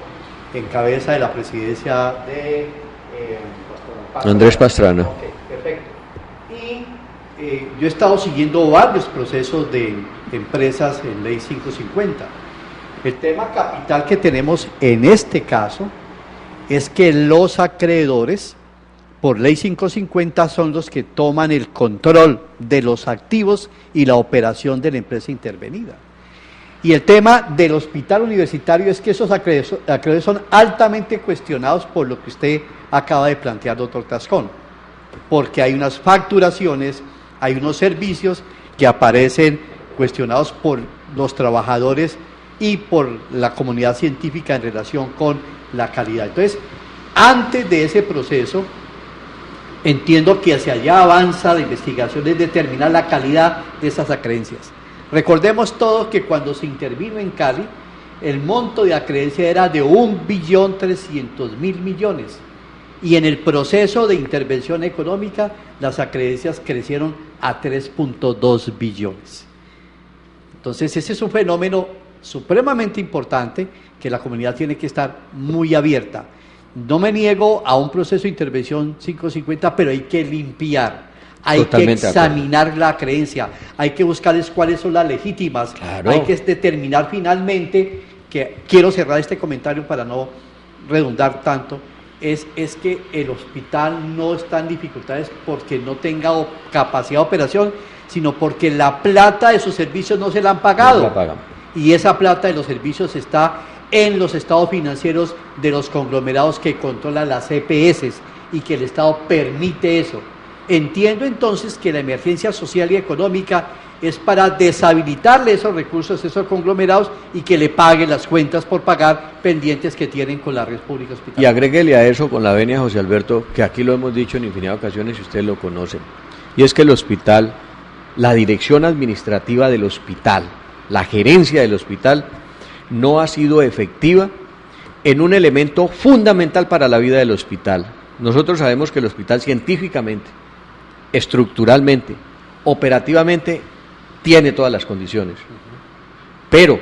en cabeza de la presidencia de Andrés Pastrana. Okay, perfecto. Y yo he estado siguiendo varios procesos de empresas en ley 550. El tema capital que tenemos en este caso es que los acreedores, por ley 550, son los que toman el control de los activos y la operación de la empresa intervenida. Y el tema del hospital universitario es que esos acreedores son altamente cuestionados por lo que usted acaba de plantear, doctor Tascón, porque hay unas facturaciones, hay unos servicios que aparecen cuestionados por los trabajadores y por la comunidad científica en relación con la calidad. Entonces, antes de ese proceso, entiendo que hacia allá avanza la investigación de determinar la calidad de esas acreencias. Recordemos todos que cuando se intervino en Cali, el monto de acreencia era de 1.300.000 millones, y en el proceso de intervención económica, las acreencias crecieron a 3.2 billones. Entonces, ese es un fenómeno supremamente importante que la comunidad tiene que estar muy abierta. No me niego a un proceso de intervención 550, pero hay que limpiar, hay Totalmente que examinar la creencia, hay que buscarles cuáles son las legítimas, claro. Hay que determinar finalmente, que quiero cerrar este comentario para no redundar tanto, es que el hospital no está en dificultades porque no tenga capacidad de operación, sino porque la plata de sus servicios no se la han pagado. No la pagan. Y esa plata de los servicios está en los estados financieros de los conglomerados que controlan las EPS y que el Estado permite eso. Entiendo entonces que la emergencia social y económica es para deshabilitarle esos recursos, esos conglomerados, y que le paguen las cuentas por pagar pendientes que tienen con la red pública hospitalaria. Y agréguele a eso con la venia, José Alberto, que aquí lo hemos dicho en infinidad de ocasiones y ustedes lo conocen, y es que el hospital, la dirección administrativa del hospital, la gerencia del hospital, no ha sido efectiva en un elemento fundamental para la vida del hospital. Nosotros sabemos que el hospital científicamente, estructuralmente, operativamente, tiene todas las condiciones. Pero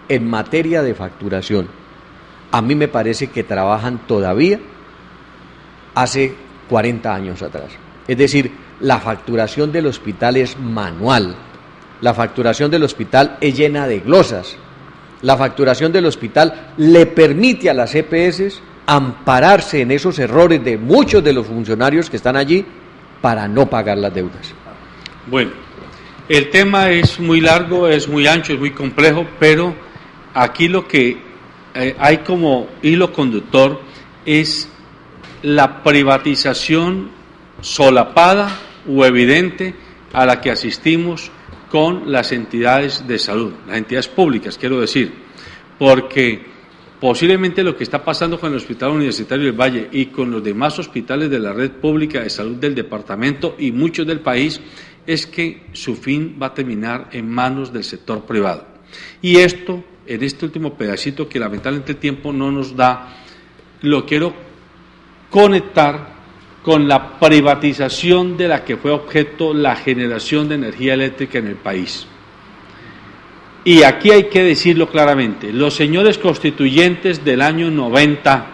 en materia de facturación, a mí me parece que trabajan todavía hace 40 años atrás. Es decir, la facturación del hospital es manual, la facturación del hospital es llena de glosas, la facturación del hospital le permite a las EPS ampararse en esos errores de muchos de los funcionarios que están allí para no pagar las deudas. Bueno, el tema es muy largo, es muy ancho, es muy complejo, pero aquí lo que hay como hilo conductor es la privatización solapada o evidente a la que asistimos con las entidades de salud, las entidades públicas, quiero decir, porque Posiblemente lo que está pasando con el Hospital Universitario del Valle y con los demás hospitales de la red pública de salud del departamento y muchos del país es que su fin va a terminar en manos del sector privado. Y esto, en este último pedacito que lamentablemente el tiempo no nos da, lo quiero conectar con la privatización de la que fue objeto la generación de energía eléctrica en el país. Y aquí hay que decirlo claramente, los señores constituyentes del año 90,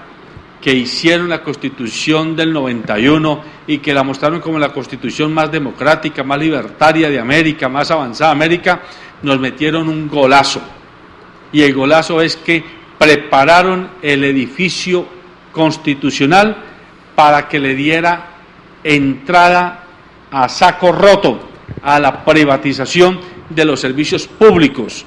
que hicieron la Constitución del 91 y que la mostraron como la Constitución más democrática, más libertaria de América, más avanzada de América, nos metieron un golazo. Y el golazo es que prepararon el edificio constitucional para que le diera entrada a saco roto a la privatización de los servicios públicos,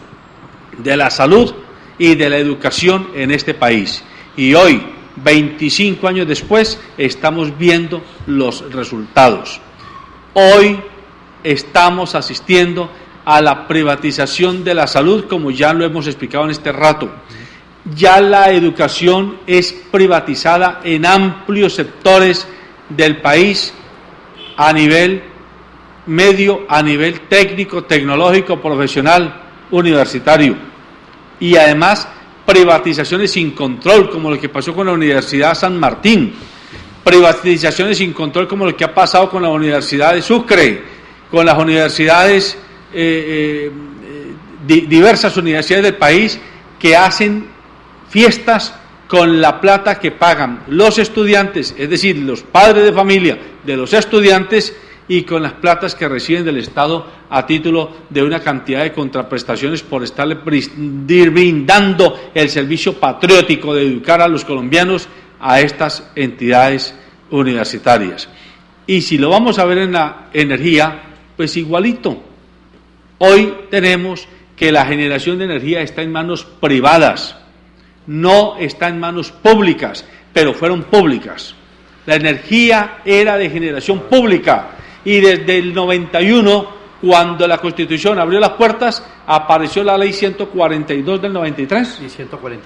de la salud y de la educación en este país. Y hoy, 25 años después, estamos viendo los resultados. Hoy estamos asistiendo a la privatización de la salud, como ya lo hemos explicado en este rato. Ya la educación es privatizada en amplios sectores del país a nivel medio, a nivel técnico, tecnológico, profesional, universitario. Y además privatizaciones sin control, como lo que pasó con la Universidad San Martín, privatizaciones sin control como lo que ha pasado con la Universidad de Sucre, con las universidades, diversas universidades del país que hacen fiestas con la plata que pagan los estudiantes, es decir, los padres de familia de los estudiantes, y con las platas que reciben del Estado a título de una cantidad de contraprestaciones por estarle brindando el servicio patriótico de educar a los colombianos a estas entidades universitarias. Y si lo vamos a ver en la energía, pues igualito. Hoy tenemos que la generación de energía está en manos privadas, no está en manos públicas, pero fueron públicas. La energía era de generación pública. Y desde el 91, cuando la Constitución abrió las puertas, apareció la Ley 142 del 93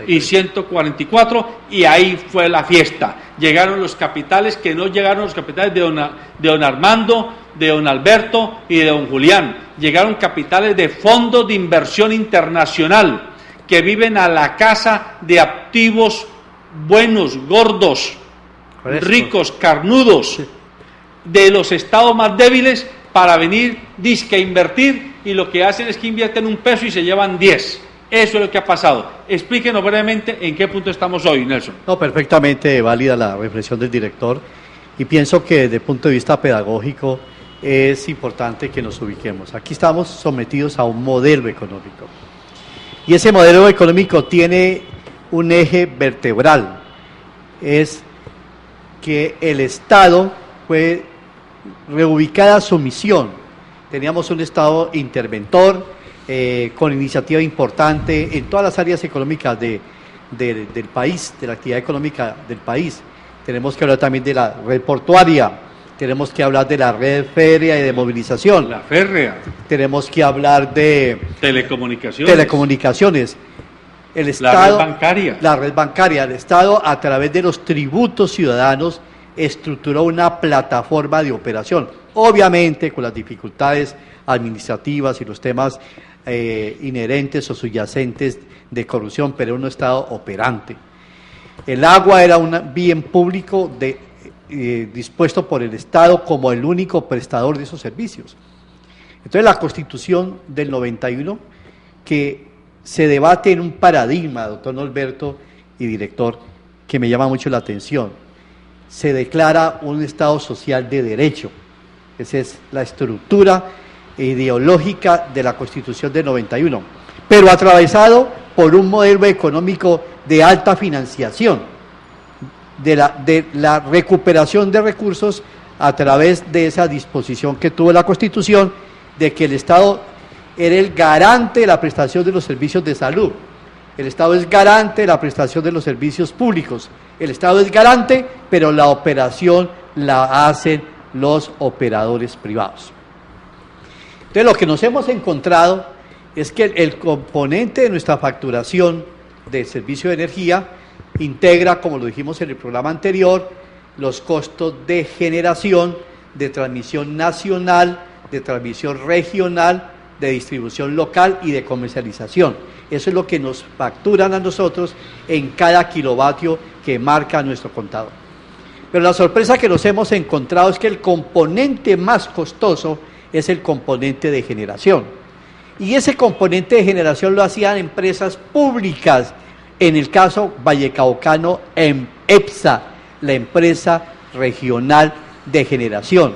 y 144, y ahí fue la fiesta. Llegaron los capitales, que no llegaron los capitales de don Armando, de don Alberto y de don Julián. Llegaron capitales de fondos de inversión internacional, que viven a la casa de activos buenos, gordos, ricos, carnudos, de los estados más débiles, para venir, disque a invertir, y lo que hacen es que invierten un peso y se llevan 10. Eso es lo que ha pasado. Explíquenos brevemente en qué punto estamos hoy, Nelson. No, perfectamente válida la reflexión del director, y pienso que desde el punto de vista pedagógico es importante que nos ubiquemos. Aquí estamos sometidos a un modelo económico, y ese modelo económico tiene un eje vertebral, es que el Estado fue reubicada su misión. Teníamos un Estado interventor, con iniciativa importante en todas las áreas económicas del país, de la actividad económica del país. Tenemos que hablar también de la red portuaria, tenemos que hablar de la red férrea y de movilización. La férrea. Tenemos que hablar de telecomunicaciones. El Estado, la red bancaria. El Estado, a través de los tributos ciudadanos, estructuró una plataforma de operación, obviamente con las dificultades administrativas y los temas inherentes o subyacentes de corrupción, pero un Estado operante. El agua era un bien público dispuesto por el Estado como el único prestador de esos servicios. Entonces la Constitución del 91, que se debate en un paradigma, doctor Norberto y director, que me llama mucho la atención. Se declara un Estado social de derecho. Esa es la estructura ideológica de la Constitución del 91, pero atravesado por un modelo económico de alta financiación, de la recuperación de recursos a través de esa disposición que tuvo la Constitución, de que el Estado era el garante de la prestación de los servicios de salud. El Estado es garante de la prestación de los servicios públicos. El Estado es garante, pero la operación la hacen los operadores privados. Entonces, lo que nos hemos encontrado es que el componente de nuestra facturación del servicio de energía integra, como lo dijimos en el programa anterior, los costos de generación, de transmisión nacional, de transmisión regional, de distribución local y de comercialización. Eso es lo que nos facturan a nosotros en cada kilovatio que marca nuestro contador. Pero la sorpresa que nos hemos encontrado es que el componente más costoso es el componente de generación. Y ese componente de generación lo hacían empresas públicas, en el caso vallecaucano EPSA, la empresa regional de generación,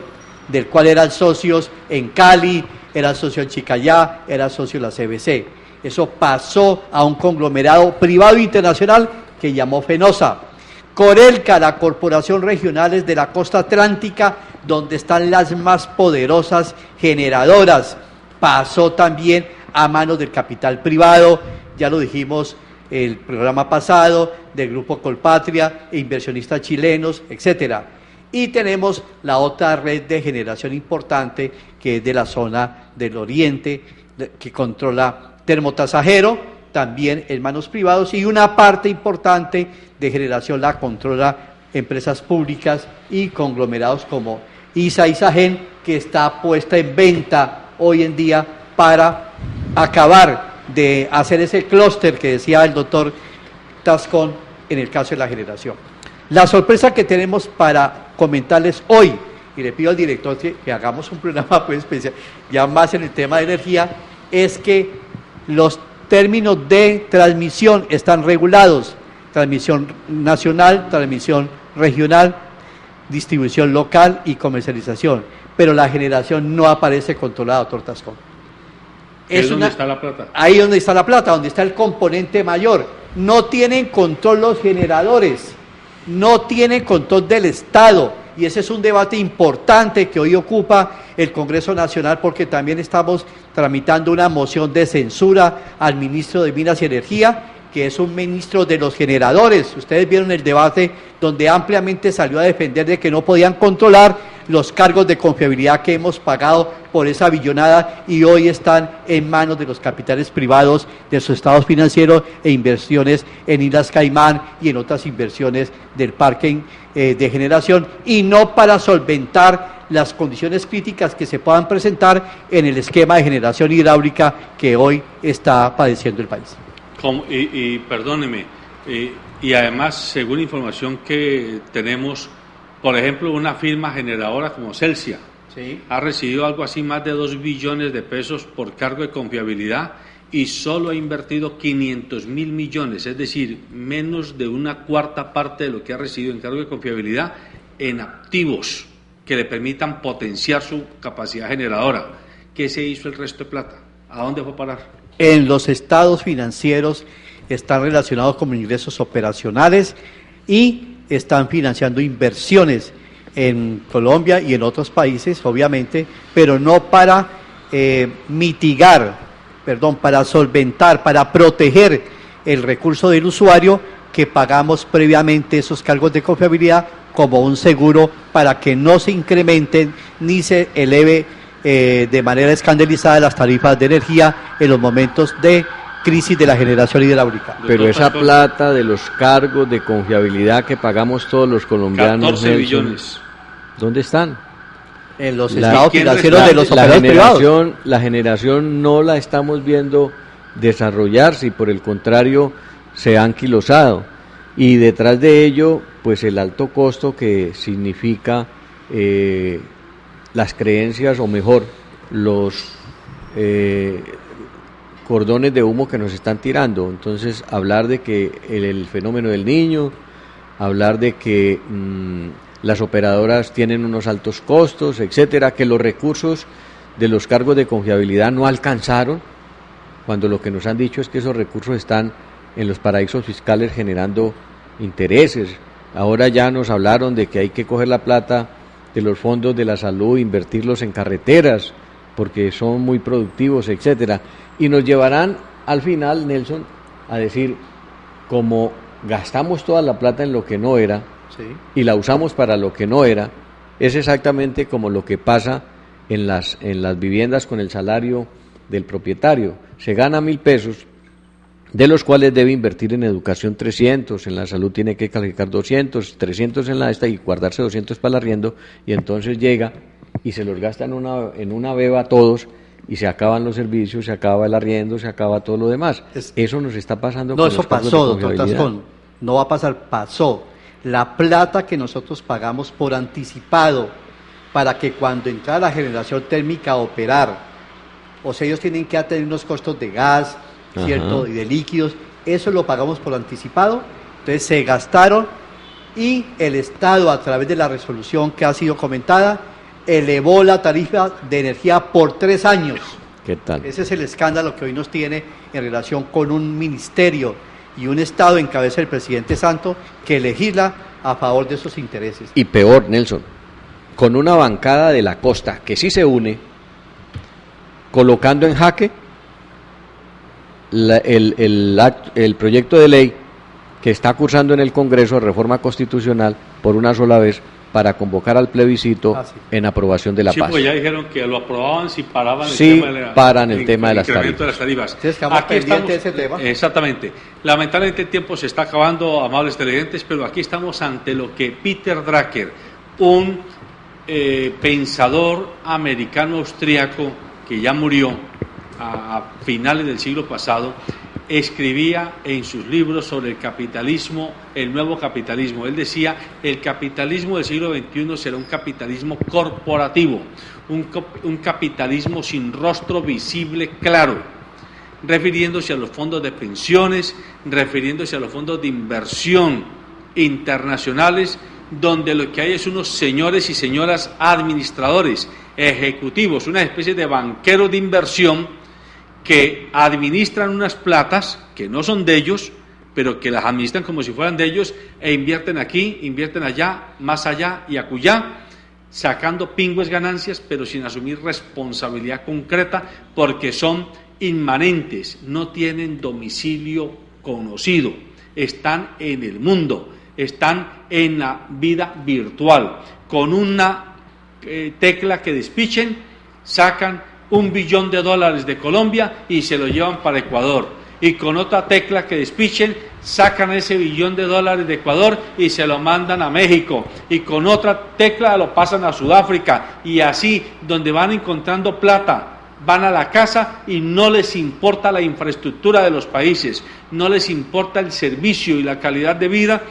del cual eran socios en Cali, era socio en Chicayá, era socio en la CBC. Eso pasó a un conglomerado privado internacional que llamó Fenosa. Corelca, la Corporación Regionales de la Costa Atlántica, donde están las más poderosas generadoras, pasó también a manos del capital privado, ya lo dijimos el programa pasado, del Grupo Colpatria, inversionistas chilenos, etcétera. Y tenemos la otra red de generación importante, que es de la zona del oriente, que controla Termotasajero, también en manos privados, y una parte importante de generación la controla empresas públicas y conglomerados como ISA y SAGEN, que está puesta en venta hoy en día para acabar de hacer ese clúster que decía el doctor Tascón en el caso de la generación. La sorpresa que tenemos para comentarles hoy, y le pido al director que hagamos un programa pues especial, ya más en el tema de energía, es que los términos de transmisión están regulados: transmisión nacional, transmisión regional, distribución local y comercialización, pero la generación no aparece controlada, doctor Tascón. Es donde está la plata. Ahí donde está la plata, donde está el componente mayor. No tienen control los generadores, no tienen control del Estado, y ese es un debate importante que hoy ocupa el Congreso Nacional, porque también estamos tramitando una moción de censura al ministro de Minas y Energía, que es un ministro de los generadores. Ustedes vieron el debate donde ampliamente salió a defender de que no podían controlar los cargos de confiabilidad que hemos pagado por esa billonada, y hoy están en manos de los capitales privados, de sus estados financieros e inversiones en Islas Caimán y en otras inversiones del parque de generación, y no para solventar las condiciones críticas que se puedan presentar en el esquema de generación hidráulica que hoy está padeciendo el país. Perdóneme, y además, según información que tenemos, por ejemplo, una firma generadora como Celsia, ¿sí?, ha recibido algo así más de 2 billones de pesos por cargo de confiabilidad y solo ha invertido 500.000 millones, es decir, menos de una cuarta parte de lo que ha recibido en cargo de confiabilidad en activos que le permitan potenciar su capacidad generadora. ¿Qué se hizo el resto de plata? ¿A dónde fue a parar? En los estados financieros están relacionados con ingresos operacionales y están financiando inversiones en Colombia y en otros países, obviamente, pero no para para solventar, para proteger el recurso del usuario, que pagamos previamente esos cargos de confiabilidad como un seguro para que no se incrementen ni se eleve de manera escandalizada las tarifas de energía en los momentos de crisis de la generación hidráulica. Pero esa plata de los cargos de confiabilidad que pagamos todos los colombianos, 14 billones. ¿Dónde están? En los estados financieros de los operadores privados. La generación no la estamos viendo desarrollarse, y por el contrario se ha anquilosado, y detrás de ello pues el alto costo que significa las creencias, o mejor, los cordones de humo que nos están tirando. Entonces, hablar de que el fenómeno del Niño, hablar de que las operadoras tienen unos altos costos, etcétera, que los recursos de los cargos de confiabilidad no alcanzaron, cuando lo que nos han dicho es que esos recursos están en los paraísos fiscales generando intereses. Ahora ya nos hablaron de que hay que coger la plata de los fondos de la salud, invertirlos en carreteras, porque son muy productivos, etcétera. Y nos llevarán al final, Nelson, a decir, como gastamos toda la plata en lo que no era, sí, y la usamos para lo que no era, es exactamente como lo que pasa en las viviendas con el salario del propietario. Se gana 1.000 pesos de los cuales debe invertir en educación 300, en la salud tiene que calificar 200, 300 en la esta y guardarse 200 para el arriendo, y entonces llega y se los gasta en una beba a todos, y se acaban los servicios, se acaba el arriendo, se acaba todo lo demás. Eso nos está pasando. No, eso pasó, doctor Tascón. No va a pasar, pasó. La plata que nosotros pagamos por anticipado para que cuando entra la generación térmica a operar, o sea, ellos tienen que tener unos costos de gas, ¿cierto? Ajá. Y de líquidos, eso lo pagamos por anticipado, entonces se gastaron y el Estado, a través de la resolución que ha sido comentada, elevó la tarifa de energía por 3 años. ¿Qué tal? Ese es el escándalo que hoy nos tiene en relación con un ministerio y un Estado en cabeza del presidente Santos que legisla a favor de esos intereses. Y peor, Nelson, con una bancada de la costa que sí se une, colocando en jaque el proyecto de ley que está cursando en el Congreso de reforma constitucional por una sola vez para convocar al plebiscito en aprobación de la paz. Sí, pues ya dijeron que lo aprobaban si paraban el tema de las tarifas. Aquí estamos, de ese tema. Exactamente. Lamentablemente el tiempo se está acabando, amables televidentes, pero aquí estamos ante lo que Peter Drucker, un pensador americano-austriaco que ya murió a finales del siglo pasado, escribía en sus libros sobre el capitalismo, el nuevo capitalismo. Él decía, el capitalismo del siglo XXI será un capitalismo corporativo, un capitalismo sin rostro visible claro, refiriéndose a los fondos de pensiones, refiriéndose a los fondos de inversión internacionales, donde lo que hay es unos señores y señoras administradores, ejecutivos, una especie de banqueros de inversión que administran unas platas que no son de ellos, pero que las administran como si fueran de ellos, e invierten aquí, invierten allá, más allá y acullá, sacando pingües ganancias, pero sin asumir responsabilidad concreta, porque son inmanentes, no tienen domicilio conocido, están en el mundo, están en la vida virtual, con una tecla que despichen, sacan $1 billón de Colombia y se lo llevan para Ecuador, y con otra tecla que despichen sacan ese $1 billón de Ecuador y se lo mandan a México, y con otra tecla lo pasan a Sudáfrica, y así, donde van encontrando plata, van a la casa y no les importa la infraestructura de los países, no les importa el servicio y la calidad de vida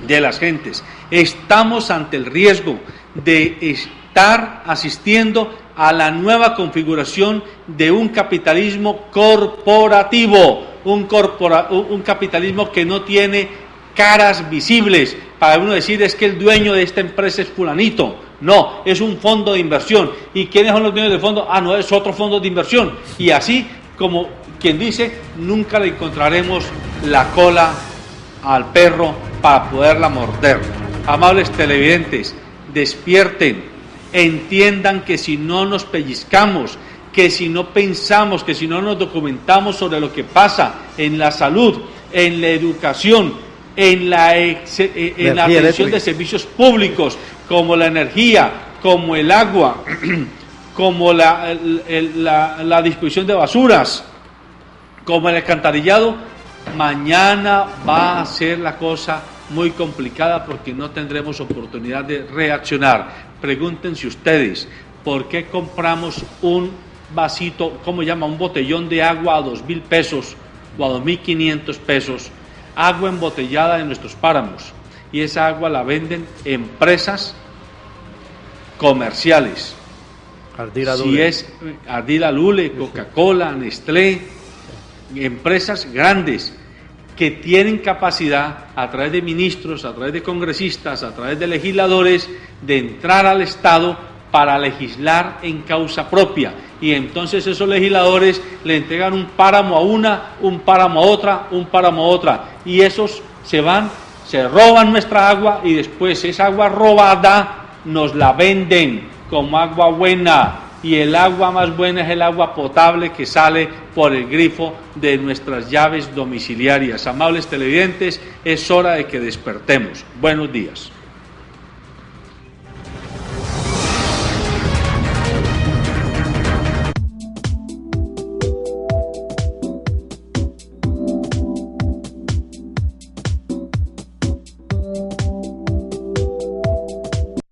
de las gentes. Estamos ante el riesgo de estar asistiendo a la nueva configuración de un capitalismo corporativo, un capitalismo que no tiene caras visibles para uno decir es que el dueño de esta empresa es fulanito. No, es un fondo de inversión. ¿Y quiénes son los dueños del fondo? Ah, no, es otro fondo de inversión. Y así, como quien dice, nunca le encontraremos la cola al perro para poderla morder. Amables televidentes, despierten. Entiendan que si no nos pellizcamos, que si no pensamos, que si no nos documentamos sobre lo que pasa en la salud, en la educación, en la atención de servicios públicos, como la energía, como el agua, como la disposición de basuras, como el alcantarillado, mañana va a ser la cosa muy complicada porque no tendremos oportunidad de reaccionar. Pregúntense ustedes, ¿por qué compramos un vasito, un botellón de agua a 2.000 pesos o a 2.500 pesos? Agua embotellada de nuestros páramos, y esa agua la venden empresas comerciales. Ardila Lule, Coca-Cola, Nestlé, empresas grandes que tienen capacidad, a través de ministros, a través de congresistas, a través de legisladores, de entrar al Estado para legislar en causa propia. Y entonces esos legisladores le entregan un páramo a una, un páramo a otra, un páramo a otra. Y esos se van, se roban nuestra agua y después esa agua robada nos la venden como agua buena. Y el agua más buena es el agua potable que sale por el grifo de nuestras llaves domiciliarias. Amables televidentes, es hora de que despertemos. Buenos días.